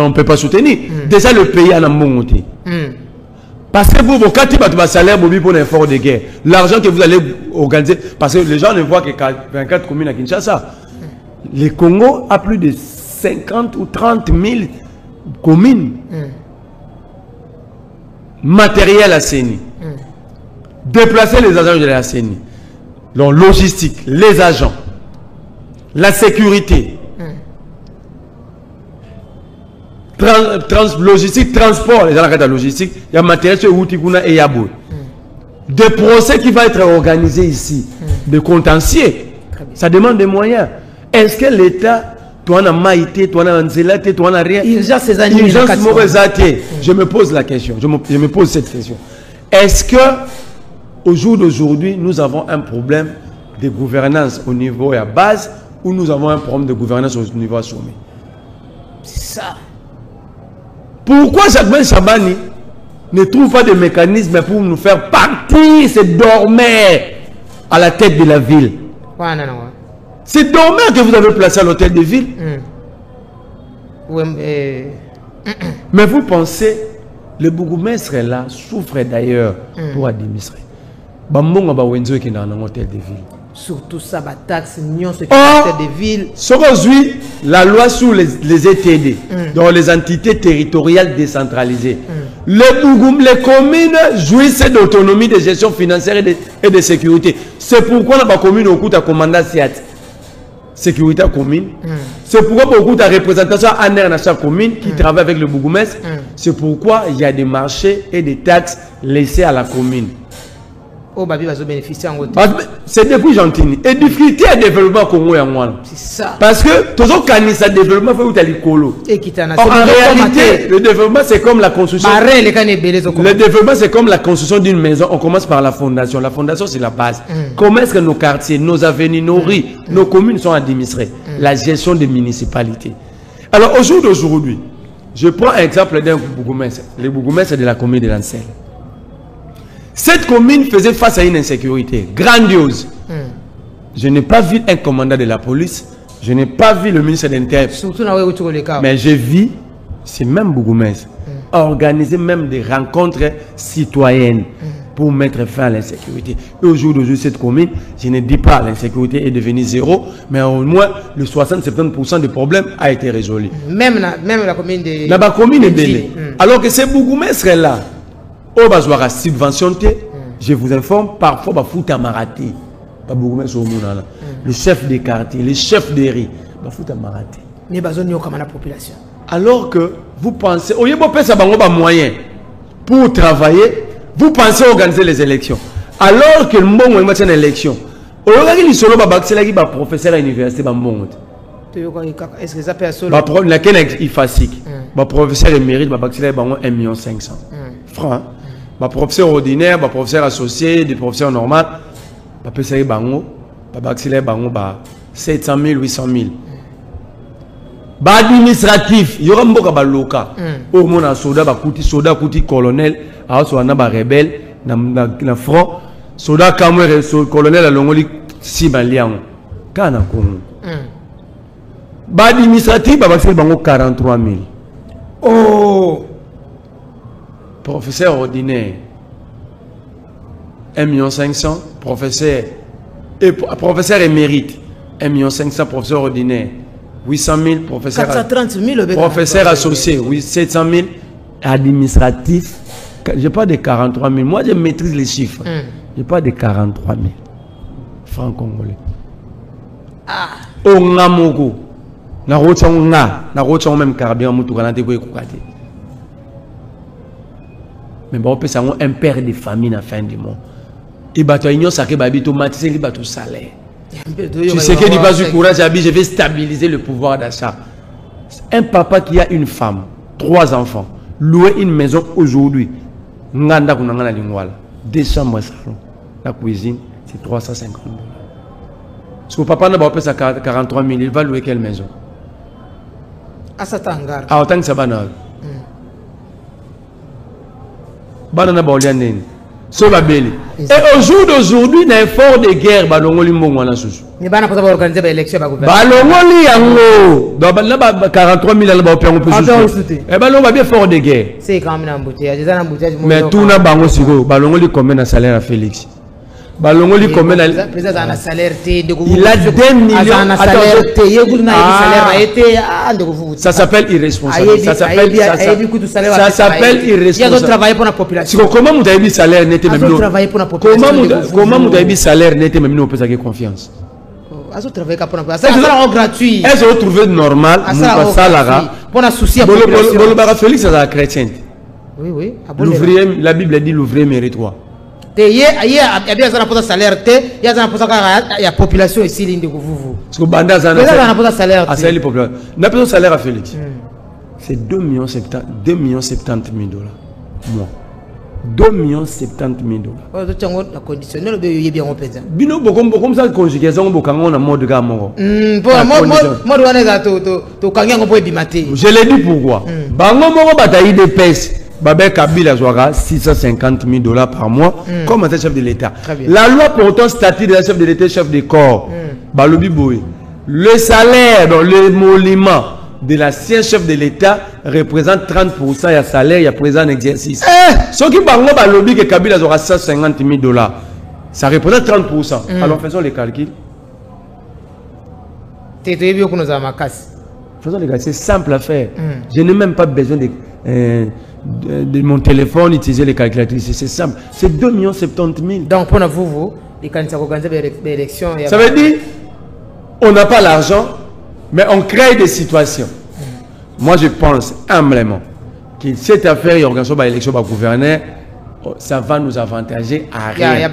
ne peut pas soutenir. Déjà, le pays a un bon côté. Parce que vous, quand tu vas salaire pour un effort de guerre, l'argent que vous allez organiser, parce que les gens ne voient que 24 communes à Kinshasa. Le Congo a plus de 50 ou 30 000 communes. Matériel à CENI. Déplacer les agents de la CENI. Donc, logistique, les agents, la sécurité, logistique, transport, les gens de la logistique, il y a matériel sur Outikuna et Yabou. Des procès qui vont être organisés ici, de contentieux, ça demande des moyens. Est-ce que l'État, toi, on a maïté, toi, on a anzelaté, toi, on a rien. Je me pose la question, je me pose cette question. Est-ce que, au jour d'aujourd'hui, nous avons un problème de gouvernance au niveau à base ou nous avons un problème de gouvernance au niveau à sommet? C'est ça. Pourquoi Jacques Chabani ne trouve pas de mécanisme pour nous faire partir ces dormeurs à la tête de la ville? C'est dormeurs que vous avez placé à l'hôtel de ville. Mais vous pensez, le bourgmestre là souffre d'ailleurs pour administrer. Surtout ça, la taxe, des villes. Aujourd'hui, la loi sur les ETD, dans les entités territoriales décentralisées, les communes jouissent d'autonomie de gestion financière et de sécurité. C'est pourquoi la commune au coup de commandant SIAT, sécurité commune. C'est pourquoi beaucoup de représentation en air dans chaque commune qui travaille avec le bourgmestre. C'est pourquoi il y a des marchés et des taxes laissées à la commune. Oh, babi va se bénéficier en côté. C'est depuis gentil. Et difficulté à développement Congo et en c'est ça. Parce que tout ce développement fait où tu as l'écolo. En réalité, le développement c'est comme la construction. Le développement c'est comme la construction d'une maison. On commence par la fondation. La fondation c'est la base. Comment est-ce que nos quartiers, nos avenues, nos rues, nos communes sont administrées? La gestion des municipalités. Alors au jour d'aujourd'hui, je prends un exemple d'un bourgmestre. Le bourgmestre de la commune de Lancel. Cette commune faisait face à une insécurité grandiose. Je n'ai pas vu un commandant de la police, je n'ai pas vu le ministre de l'Intérieur. Mais j'ai vu, c'est même bourgmestre, organiser même des rencontres citoyennes pour mettre fin à l'insécurité. Et au jour d'aujourd'hui, cette commune, je ne dis pas l'insécurité est devenue zéro, mais au moins le 60-70% des problèmes a été résolu. Même la commune de... La commune est belle. Alors que ces bourgmestres-là, je vous informe, parfois, le chef des quartiers, les chefs des riz, mais la population. Alors que vous pensez, au lieu de moyen pour travailler, vous pensez organiser les élections. Alors que le monde est une élection, le professeur à l'université, est-ce que ça peut être le professeur émérite, 1,5 million francs. Les professeurs ordinaires, les professeurs associés, des professeurs normaux, les professeurs 700 000, 800 000. Les administratifs, il y aura un peu de local. Au moins, un soldat, colonel, un rebelle, un front, soldat, colonel, un si balian. Quand on a connu. Les administratifs, il y a 43 000. Oh! Professeur ordinaire, 1,5 million. Professeur émérite, 1,5 million. Professeur ordinaire, 800 000. Professeur associé, 700 000. Administratif, je n'ai pas de 43 000. Moi, je maîtrise les chiffres. Je n'ai pas de 43 000 francs congolais. On a mogo. Na rocha même carabin mutukanate ko ekukate. Mais bon, on peut un père de famille à la fin du mois. Et bateau union sacré babito matissé li bateau salaire. Tu sais que pas du courage je vais stabiliser le pouvoir d'achat. Un papa qui a une femme, 3 enfants, louer une maison aujourd'hui, nganda kunangana lingwala, 2 chambres salon, la cuisine, c'est 350 $. Parce que papa n'a pas payé 43 000, il va louer quelle maison? À Satangara. Ah, autant que ça va. Et au jour d'aujourd'hui, il y a un effort de guerre. ni bana pas organiser ba élection ba gouvernement balongoli yango donc là 43 000 ba opération plus et balon va bien fort de guerre c'est quand même embouteillage des embouteillages mais tout na bango siko balongoli combien de salaire à Félix balongoli combien président a salaire té de il a 2 millions de salaire té yegul na salaire été de vous ça s'appelle irresponsable ça s'appelle irresponsable il y a travailler pour la population comment vous avez salaire n'était même travailler pour la population comment vous avez salaire n'était même nous peut ça confiance azo travailler pour la population ça sera gratuit est-ce que vous trouvez normal mon salaire pour la souci à population le Félix ça la chrétien oui l'ouvrier la Bible dit l'ouvrier mérite quoi il y a salaire il y a population ici ligne de vous parce que banda ça n'a salaire à salaire population n'a pas salaire à Félix c'est 2 millions 70 000 dollars moi 2 millions 70 000 dollars la conditionnel be bien représenté bino comme ça conjugaison bokango na mode ga moko mode wana za to kanyango po ebimate je l'ai dit pourquoi bango moko bataille de pèse Babel Kabila Zouara 650 000 dollars par mois comme chef de l'État. La loi portant statut de la chef de l'État, chef de corps, Balobi Boy. Le salaire, donc l'émolument de l'ancien chef de l'État représente 30% de salaire, il y a présent en exercice. Ce qui bango Balobi que Kabila Zouara 150 000 dollars, ça représente 30%. Alors faisons les calculs. Faisons les calculs, c'est simple à faire. Je n'ai même pas besoin de mon téléphone, utiliser les calculatrices, c'est simple. C'est 2 70 000. Donc pour vous, les candidats organisent des élections. Ça veut dire, on n'a pas l'argent, mais on crée des situations. Moi, je pense humblement que cette affaire, l'organisation de l'élection du gouverneur, ça va nous avantager à rien.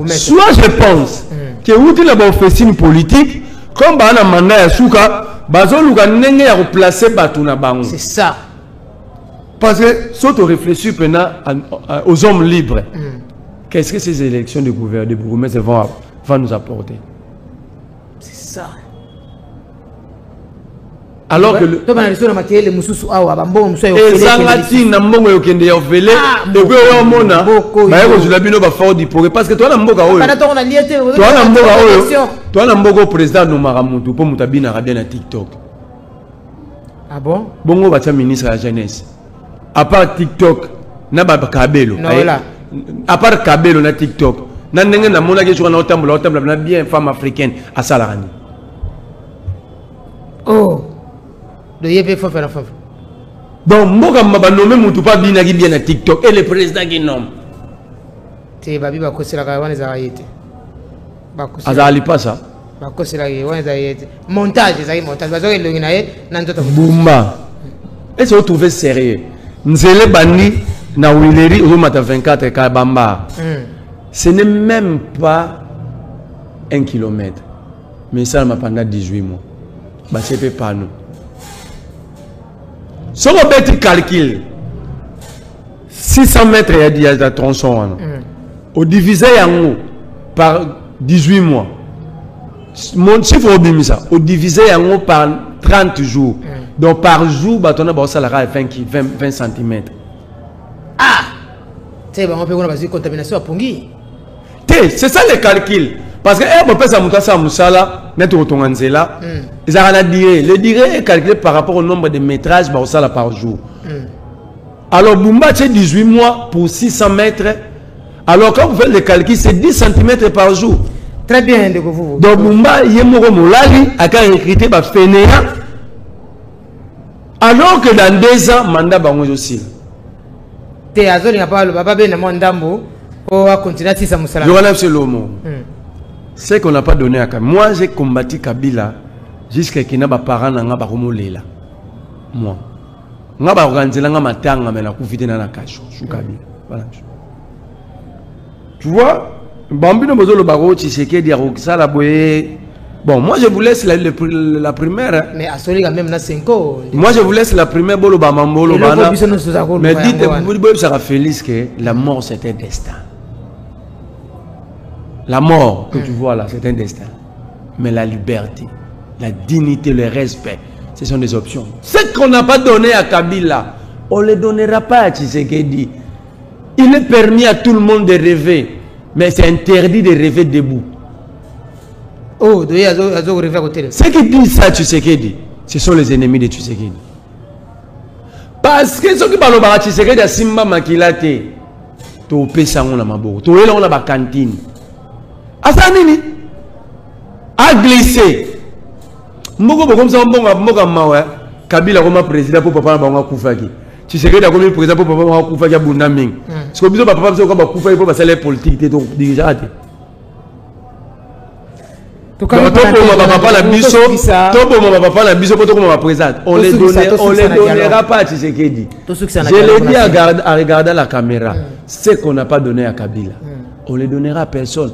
Soit je pense que outil la offensive politique, comme on a mandat à Souka, bazoluka nenge ya replacer Batuna Bango. C'est ça. Parce que, si on réfléchit maintenant aux hommes libres, qu'est-ce que ces élections de gouverneur, de bourgmestre vont nous apporter? C'est ça. Alors que le... parce que toi, tu président de TikTok. Ah bon? Bongo va ministre de la jeunesse. À part TikTok, na ba Kabelo. À part Kabelo na TikTok, na ndenge na mona ke sur na otambula na bien femme africaine à Salarani. Oh. Le yépe faut faire la femme. Donc mboka maba nommé mutu pas bien na TikTok et le président qui nomme. Te babi ba kosela ka wana za yete. Ba kosela. Azali pas ça. Ba kosela ke wana za yete. Montage za montage. Bazo ke longi na ye na ndoto. Bumba. Est-ce que vous trouvez sérieux? Nzele bani na Wileri au matin 24 Kabamba. Ce n'est même pas 1 kilomètre. Mais ça m'a pendant 18 mois. Bah c'est pas nous. Si on fait calcul 600 mètres il y a des tronçons. Au divisé par 18 mois. Mon chiffre au ça. Au divisé par 30 jours. Donc par jour, on a 20 cm. Ah! C'est bon, on peut avoir une contamination à Pongi. C'est ça le calcul. Parce que on peut s'amuter ça musala, net au tonganzela. Ils ont dire, le dire est calculé par rapport au nombre de métrages par jour. Alors Bumba c'est 18 mois pour 600 mètres. Alors quand vous faites le calcul, c'est 10 cm par jour. Très bien, de vous. Donc Bumba yemoro molali a quand recruté ba Fénéa. Alors que dans 2 ans, mandat bango aussi. Te azoli n'a pas le baba ben mandambo pour continuer à tirer musala. Je relève ce lomo. C'est qu'on n'a pas donné à Kabila. Moi, j'ai combattu Kabila jusqu'à ce qu'il n'y ait pas de parents qui ont été là. Moi. Je suis organisé dans ma tanga, mais je suis dans la cache. Je suis Kabila. Voilà. Tu vois, Bambino Bozolo Baro, Tshisekedi, Arokisa, la Boye. Bon, moi je vous laisse la primaire. Mais à celui là même 5 ans. Moi je vous laisse la primaire Bolo Bamambolo. Mais dites-moi, ça Félix que la mort c'est un destin. La mort que tu vois là, c'est un destin. Mais la liberté, la dignité, le respect, ce sont des options. Ce qu'on n'a pas donné à Kabila, on ne le donnera pas à Tshisekedi. Il est permis à tout le monde de rêver, mais c'est interdit de rêver debout. Oh, doye azo rêver à côté. Ceux qui disent ça, Tshisekedi, ce sont les ennemis de Tshisekedi. Parce que ceux qui parlent de Tshisekedi, Simba Makilate, tu peux ça on a maboko, tu es là on a ba cantine. Asanini a glissé. Mboko comme ça mbonga mawa Kabila comme président pour papa na Koufaki. Tshisekedi a comme président pour papa na Koufaki a Bundaming. Parce que biso papa biso comme Koufaki pour passer les politiques donc déjà. On les donnera pas à Tshisekedi. Je l'ai dit à regarder la caméra. Ce qu'on n'a pas donné à Kabila, on ne les donnera à personne.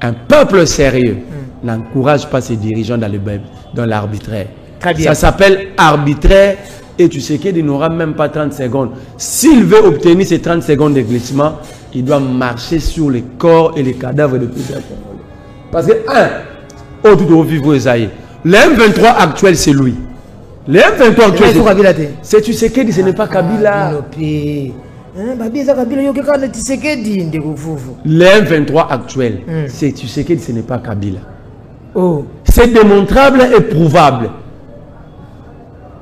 Un peuple sérieux n'encourage pas ses dirigeants dans l'arbitraire. Ça s'appelle arbitraire et Tshisekedi n'aura même pas 30 secondes. S'il veut obtenir ces 30 secondes de glissement, il doit marcher sur les corps et les cadavres de plusieurs Congolais. Parce que, oh, tout au vivre Esaïe. Le M23 actuel, c'est lui. Le M23 actuel, c'est Tshisekedi, ce n'est pas Kabila. Le M23 actuel, c'est Tshisekedi, ce n'est pas Kabila. Oh. C'est démontrable et prouvable.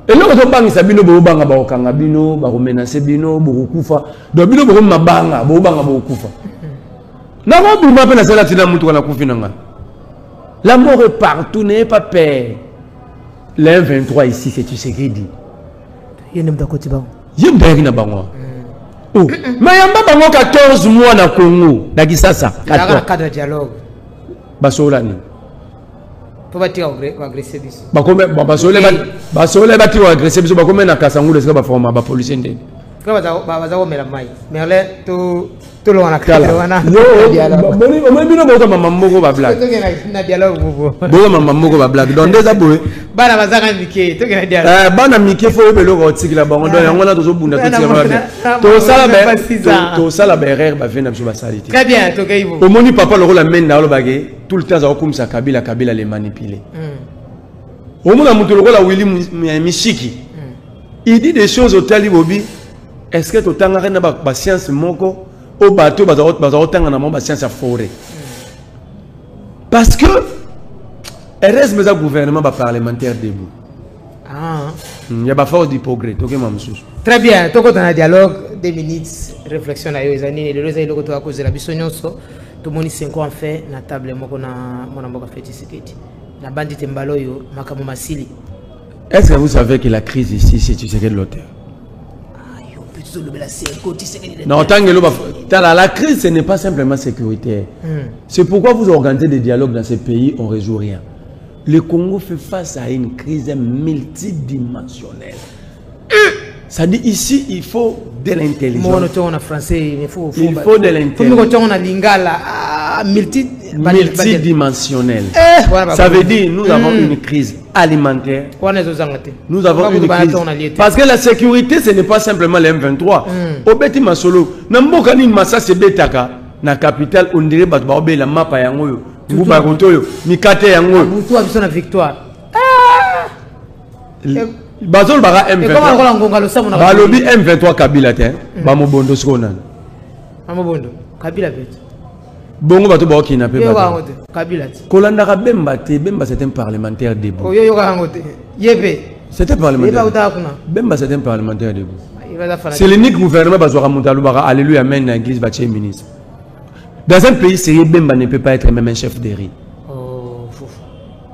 Et là, quand on parle de Sabino, on parle de Kangabino, on menace Bino, Bokufa. Donc, Bino, on parle de Bokufa. Non, on parle de la Tina Moutou, on a Koufinanga. La mort est partout, n'ayez pas peur. Le 23 ici, c'est Tshisekedi. Il y a un côté bon. Il y a un bango. Mais il y a un 14 mois na Congo. D'Agisasa. Il y a un cadre de dialogue. Basolani. Faut bâtir agressé ici. Basolani bâtir agressé ici. Bakomé na Kasangu de ce que ba forma ba policier ndé. Quand va mela mai. Mais là tout le monde a cadre wana. On m'a bino boka mama moko ba blague. Na dialogue bobo. Boka mama moko ba blague. Donc déjà boé. Bana bazaka mike, to na dialogue. Bana mike fo be loko tsikila bango donc yango na tozo bunda to tsema bien. To sala ba erreur ba vena biso ba salite. Très bien, to kaibo. Au moni papa le rôle mena lo bagé tout le temps za comme ça Kabila les manipuler. Au mona mutu le rôle Willy Mishiki. Il dit des choses au tali bobi. Est-ce que tu as une science moko au bateau une science à forêt? Parce que il reste un gouvernement parlementaire debout. Il y a pas force du progrès. Très bien. Tu as un dialogue, 2 minutes, réflexion à les années. Le reste est le à cause de la bisognoso. Tout le monde 5 ans fait na table moko na mboka fait Tshisekedi. Na bandite mbaloyo makamu masili. Est-ce que vous savez que la crise ici c'est Tshisekedi l'auteur? Non, la crise, ce n'est pas simplement sécuritaire. C'est pourquoi vous organisez des dialogues dans ces pays, on ne résout rien. Le Congo fait face à une crise multidimensionnelle. Ça dit ici, il faut de l'intelligence. Il faut de l'intelligence. Multidimensionnelle. Ça veut dire nous avons une crise alimentaire. Nous avons une crise. Parce que la sécurité, ce n'est pas simplement le M23. Obeti Masolo, Nambokani Massa se betaka na capitale on dirait batbaobe la mapa yango. Ngubagotoyo, Mikate yango. Mutu a victoire. Bazol bara M23. Balobi M23 Kabila te. Bamo bondo skonan. Bamo bondo. Kabila bet. Bongo bato ba kidnapper ba. Kabila. Kolanda ka Bemba te, Bemba c'est un parlementaire debout. Oh yo ka ngote. Yebe. C'est un parlementaire. Bemba c'est un parlementaire debout. C'est l'unique gouvernement bazora montalu bara alléluia amen na église bâtie ministre. Dans un pays sérieux Bemba ne peut pas être même un chef de riz. Oh fou.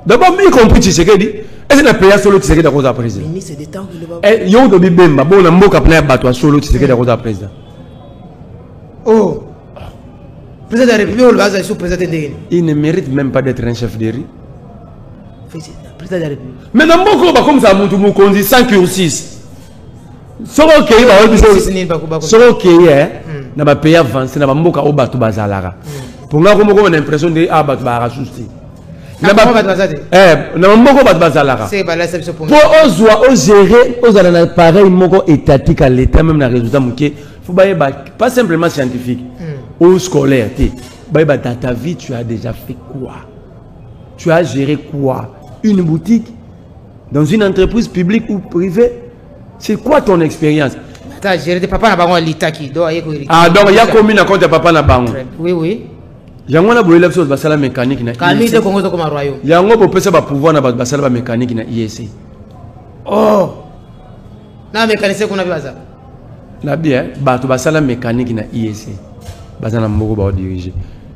D'abord y compris Tshisekedi. Est-ce que le pays solo Tshisekedi à cause de président? Ministre d'État eh yo do Bemba bon na mboka plein bato solo Tshisekedi à cause de président. Oh. Président de la République, le sous-président de il ne mérite même pas d'être un chef de riz. Président de la République. Mais dans beaucoup comme ça, mon conduit sans cursus. Soro kei na ba pays avancé na ba mboka o bato bazalara. Pour nga comme on a l'impression de bato ba rasusti. Na ba na mboka bato bazalara. C'est ba la section pour o gérer aux ala pareil moko étatique à l'état même na résultat moké. Faut pas simplement scientifique ou scolaire. Dans ta vie, tu as déjà fait quoi? Tu as géré quoi? Une boutique? Dans une entreprise publique ou privée? C'est quoi ton expérience? Tu as géré des papas na bango l'Itaki. Ah, donc il y a combien de comptes papa na bango? Oui, oui. yango na boyela biso basala mécanique na Camille de Congo comme royaume. yango bo pesa ba pouvoir na basala mécanique na IEC. Oh. Na mécanicien qu'on a vu ça. Na bien bato basala mécanique na IEC. Bazana mboko ba diriger.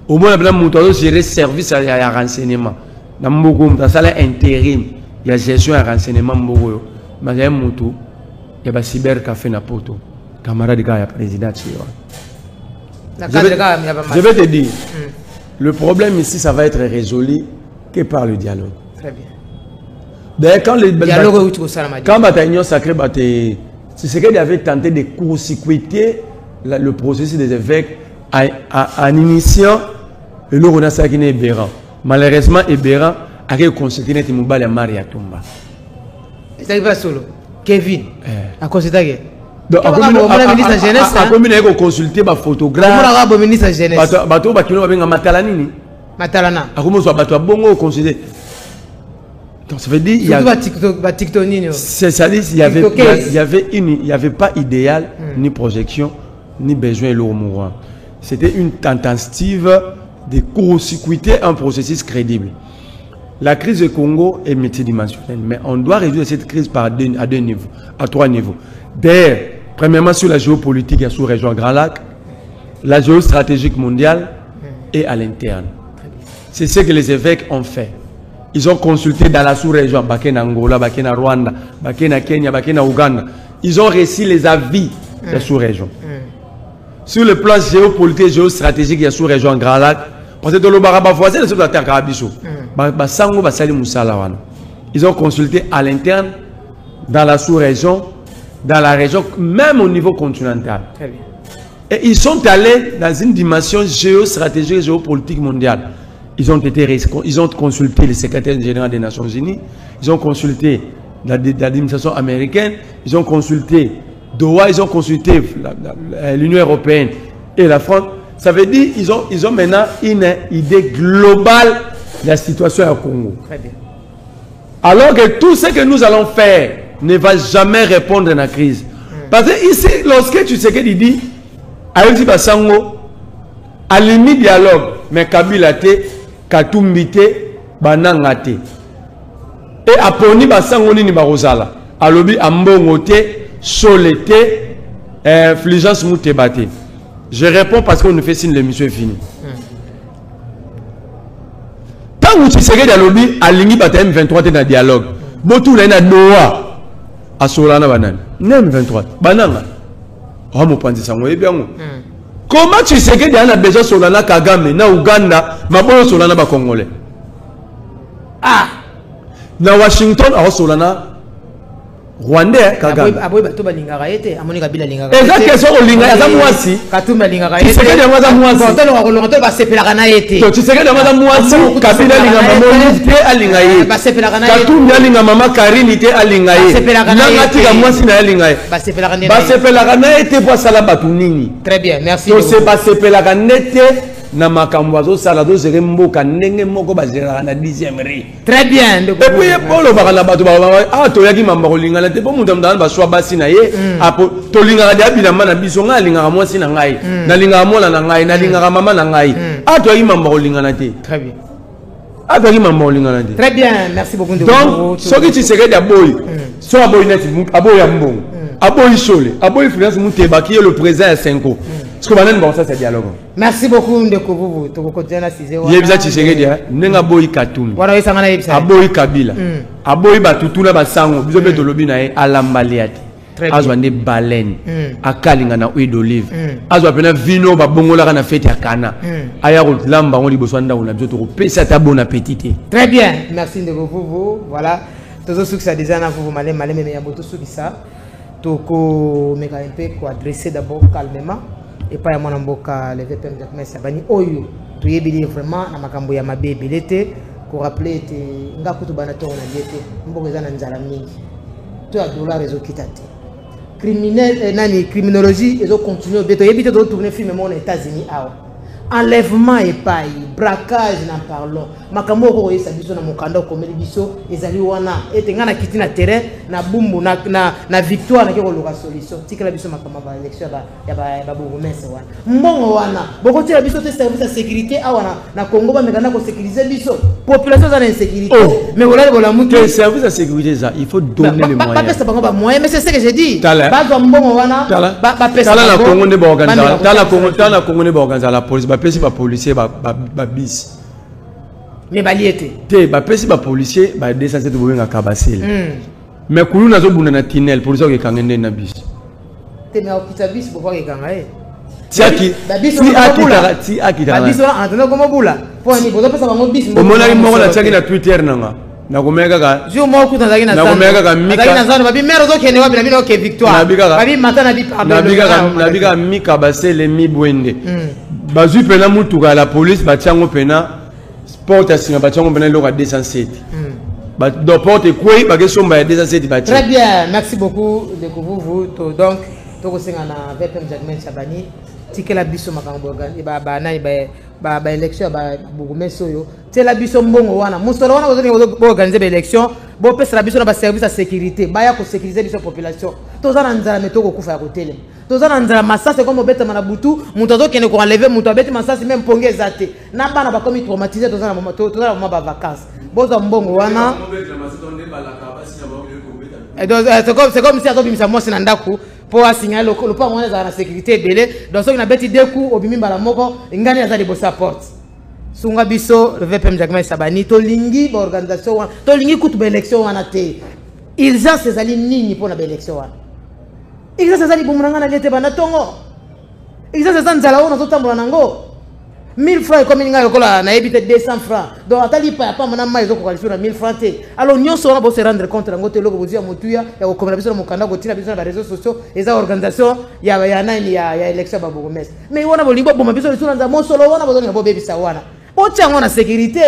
Au moins bla muto gérer service à renseignement. Na mboko basala intérim, il y a gestion à renseignement mboko. Mais il y a muto ya ba cyber café na poto. Camarade gars ya président Chiro. Je vais te dire, le problème ici, ça va être résolu que par le dialogue. Très bien. D'ailleurs, quand le dialogue, quand Bataillon Sacré c'est ce qu'il avait tenté de court-circuiter le processus des évêques en initiant le Lorona Sakine et Béran. Malheureusement, Béran a consulté les Moubal et Maria Tomba. C'est pas solo. Kevin, a consulté. Donc, à combien consulter ma photographe, ministre de jeunesse, bateau bakino benga matalani, matalana. À comment soit bateau bongo consulter. Donc ça veut dire il y a TikTok il y avait pas idéal ni projection ni besoin lourd mourant. C'était une tentative de court-circuiter un processus crédible. La crise du Congo est multidimensionnelle, mais on doit résoudre cette crise à deux niveaux, à trois niveaux. D'ailleurs, premièrement sur la géopolitique, il y a sous-région Grand Lac, la géostratégique mondiale et à l'interne. C'est ce que les évêques ont fait. Ils ont consulté dans la sous-région, Bakena Angola, Bakena Rwanda, Bakena Kenya, Bakena Ouganda. Ils ont reçu les avis de la sous-région. Sur le plan géopolitique et géostratégique, il y a sous-région Grand Lac. Parce que dans le Baraba voisin, c'est la terre Karabiso. Ils ont consulté à l'interne, dans la sous-région, dans la région, même au niveau continental. Très bien. Et ils sont allés dans une dimension géostratégique et géopolitique mondiale. Ils ont consulté le secrétaire général des Nations Unies, ils ont consulté l'administration américaine, ils ont consulté Doha, ils ont consulté l'Union européenne et la France. Ça veut dire qu'ils ont maintenant une idée globale de la situation au Congo. Très bien. Alors que tout ce que nous allons faire ne va jamais répondre à la crise. Parce que ici, lorsque tu sais qu'il dit, Aïti Basango, à limite dialogue, mais Kabila te, Katumbi te, Bananga te. Et Aponi Basango ni Barosala. Alobi Ambongo te, Sole te, Fligence Mouté Bate. Je réponds parce qu'on nous fait signe l'émission est finie. Tant que tu sais que Alobi, Alingi Bata M23 te dans dialogue. Botou lena Doha. À Solana Banane. Nem 23. Bananga. Oh mon panzi sango bien. Comment tu sais que il y a besoin Solana Kagame na Uganda, maboyo Solana ba Congolais. Ah. Na Washington a Solana Rwandais Kagame. Aboy bato balingaka ete, amoni Kabila lingaka. Eza question olinga za mwasi. Katumba lingaka ete. Tu sais que dans za mwasi. Tolo wa kolonga ba sepelaka na ete. Tu sais que dans za mwasi Kabila linga mamoni te alinga ye. Ba sepelaka na ete. Katumba linga mama Karine te alinga ye. Nanga tika mwasi na alinga ye. Ba sepelaka na ete. Ba sepelaka na ete po sala batu nini. Très bien, merci. To se ba sepelaka nete na makambo sala do zere mboka ndenge moko bazera na 10e ri. Très bien. Et puis polo bakala batu ba to yaki mamba kolinga na te po mutu mdana ba swa basi na ye apo to linga dia bilamba na biso nga linga mwasi na ngai na linga mola na ngai na linga mama na ngai to yaki mamba kolinga na te. Très bien. To yaki mamba kolinga na te. Très bien, merci beaucoup. Donc ce qui tu sais que aboy so aboy net aboy ambongo aboy sole aboy finance muteba qui est le président à 5 ans. Ce que bon ça c'est dialogue. Merci beaucoup ndeko vuvu to continuer na size wa. Yebisa Tshisekedi nenga boy Katumbi. Wana yesanga na yebisa. Aboy Kabila. Aboy batutuna basango bizo beto lobi na ye alambaliati. Azwa ne baleine. Akalinga na huile d'olive. Azwa pena vino ba bongola na fête ya Kana. Aya ko lamba ngoli boswanda una bizo to pesa ta bon appétit. Très bien. Merci ndeko vuvu. Voilà. Tozo succès déjà na vuvu malé mais ya boto subisa. Toko meka un peu ko adresser d'abord calmement. Et pas à mon amboka le VPM de Commerce Bani Oyo, tu y es vraiment na makambo ya mabe bilete, pour rappeler te ngakutu banato na liete, mboka na nzala mingi. Tu as dollar réseau kitate. Criminel nani criminologie ils ont continué beto yebite de tourner film aux États-Unis awa. enlèvement et paille, braquage, n'en parlons. Makambo ko yesa biso na mokanda ko meli biso ezali wana etenga na kiti na terrain na bumbu na victoire na ko loka solution. Tikela biso makamba ba élection ya ba bourgmestre wana. Mbongo wana boko tira biso te service de sécurité awana na Congo ba mekana ko sécuriser biso. Population za na insécurité. Mais voilà bola mutu. Le service de sécurité ça, il faut donner les moyens. Pas pesa bango ba moyens, mais c'est ce que j'ai dit. Ba mbongo wana ba pesa. Tala na Congo ne ba organiser. Tala na Congo ne ba organiser la police, ba pesa ba policier ba bis. Mais baliete te ba pesi ba policier ba descendre de bobenga kabasel mais kulu nazo bunda na tunnel policier ke kangende na bis te mais okita bis pourquoi ke kanga ti aki ba bis on entend comme bula pour ni bozo pesa bango bis o mona mo na tsaki na Twitter nanga na komeka ka jo mo ku tazaki na komeka ka mika na zano ba bi mero zo kene wa bi na bino ke victoire ba bi mata na bi pardon na bika mika basel mi bwende bazui pena mutuka la police ba tiango pena porte à Singapore, on a le 207. Donc porte quoi, parce que son 207. Très bien, merci beaucoup de vous. Donc, tout ce qu'on a fait comme Jacques Chabani, ticket la biso makambogan, et ba élection ba bourgmestre yo. C'est la biso mbongo wana. Mustolo wana vous organiser ba élection, bo pesa la biso na ba service de sécurité, ba ya ko sécuriser biso population. Tozana nzala metoko kufa ya kotele. Tozana nzala masasi comme obeta manabutu, muto azokende ko enlever muto abeti masasi même ponge ezate. Na bana ba komi traumatisé tozana mama ba vacances. Boza mbongo wana. C'est comme si azobimisa mosi na ndaku pour assigner le pas on est dans la sécurité belé. Donc so na beti deux coups obimi bala moko ngani azali bossa porte. Sunga biso le VPM Jacques Sabani to lingi ba organisation wana. To lingi kutu ba élection wana te. Urgence ezali nini pour na ba élection wana. Urgence ezali bomuranga na lete bana tongo. Urgence ezali nzala wana zotambola nango. 1000 francs comme il y a na ebite 200 francs. Donc atali pa pa mana mai zo ko qualifier na 1000 francs te. Alors nyonso wana bo se rendre compte ngote loko bozia motuya ya ko komela biso na mokanda ko tina biso na réseaux sociaux eza organisation ya nani ya élection ba bourgmestre. Mais wana bo limbo bomba biso na nzamo solo wana bo zo bo bebisa wana. Otia ngona sécurité.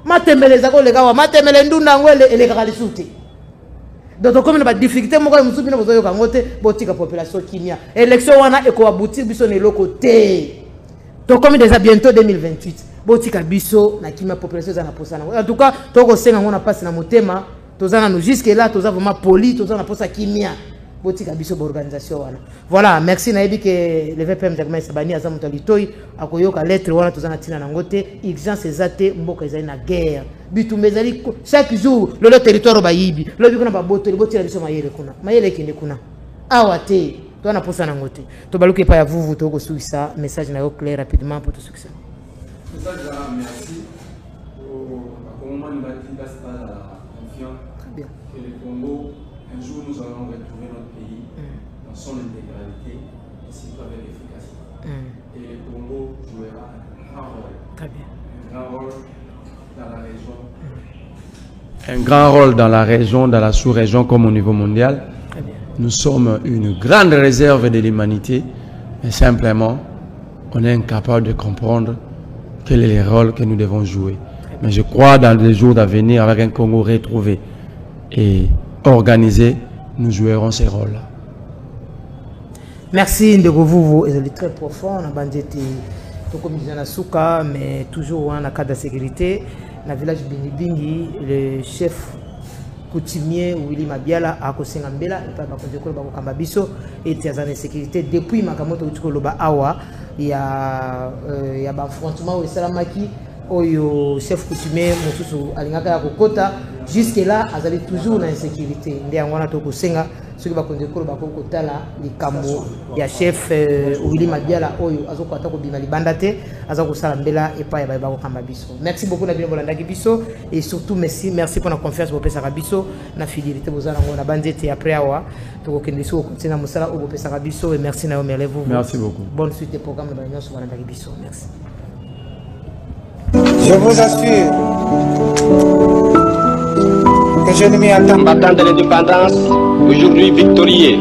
Matembeleza ko leka wa matembele ndunda ngwele eleka kalisuti. Donc comme na ba difficulté moko musubi na bozo yo kangote botika population kimia. Élection wana eko abouti biso ne loko te. Donc comme déjà bientôt 2028, botika biso na kimia population za na posana. En tout cas, toko senga ngona passe na motema, tozana no jusque là, toza vraiment poli, tozana posa kimia. Botika biso organisation wana. Voilà, merci na yebi que le VPM Jacques Sabani aza moto litoi akoyoka lettre wana tozana tina na ngote, urgence ezate mboka ezali na guerre. Bitumba ezali chaque jour le territoire ba yibi. Le biko na ba boto, botila biso mayele kuna. Mayele kende kuna. Awa te. Toi, on a posé un angoté. Tu vas pas vous tu as ça message na clair rapidement pour tout succès. Message merci pour comment on va confiant. Très bien. Que le Congo un jour nous allons retrouver notre pays dans son intégralité et surtout avec efficacité. Et le Congo jouera un grand rôle. Très bien. Un grand rôle dans la région. Un grand rôle dans la région, dans la sous-région comme au niveau mondial. Nous sommes une grande réserve de l'humanité, mais simplement, on est incapable de comprendre quel est le rôle que nous devons jouer. Mais je crois dans les jours à venir, avec un Congo retrouvé et organisé, nous jouerons ces rôles-là. Merci de vous êtes très profond, on a bandé comme disait Souka, mais toujours en cas de sécurité. Dans le village Bingi, le chef coutumier Willy Mabiala a kosenga mbela et pas bakonzekolo bakokamba biso et tiazana sécurité depuis makamoto utikoloba awa ya ba affrontement au salamaki oyo chef coutumier mosusu alingaka ya kokota jusque là azali toujours na insécurité nde ngwana to kosenga soki bakonzekolo bakokotala likambo ya chef Willy Mabiala oyo azokota ko bima libanda te azako sala mbela et pas ya bakokamba biso. Merci beaucoup na bino bolandaki biso et surtout merci pour la confiance pour pesa biso na fidélité bozana ngona bandete après awa to kende so kotina musala o pesa biso et merci na vous. Merci beaucoup. Bonne suite des programmes de l'Union sur bolandaki biso. Merci. Je vous assure que je ne m'y attends pas. Combattant de l'indépendance, aujourd'hui victorieux,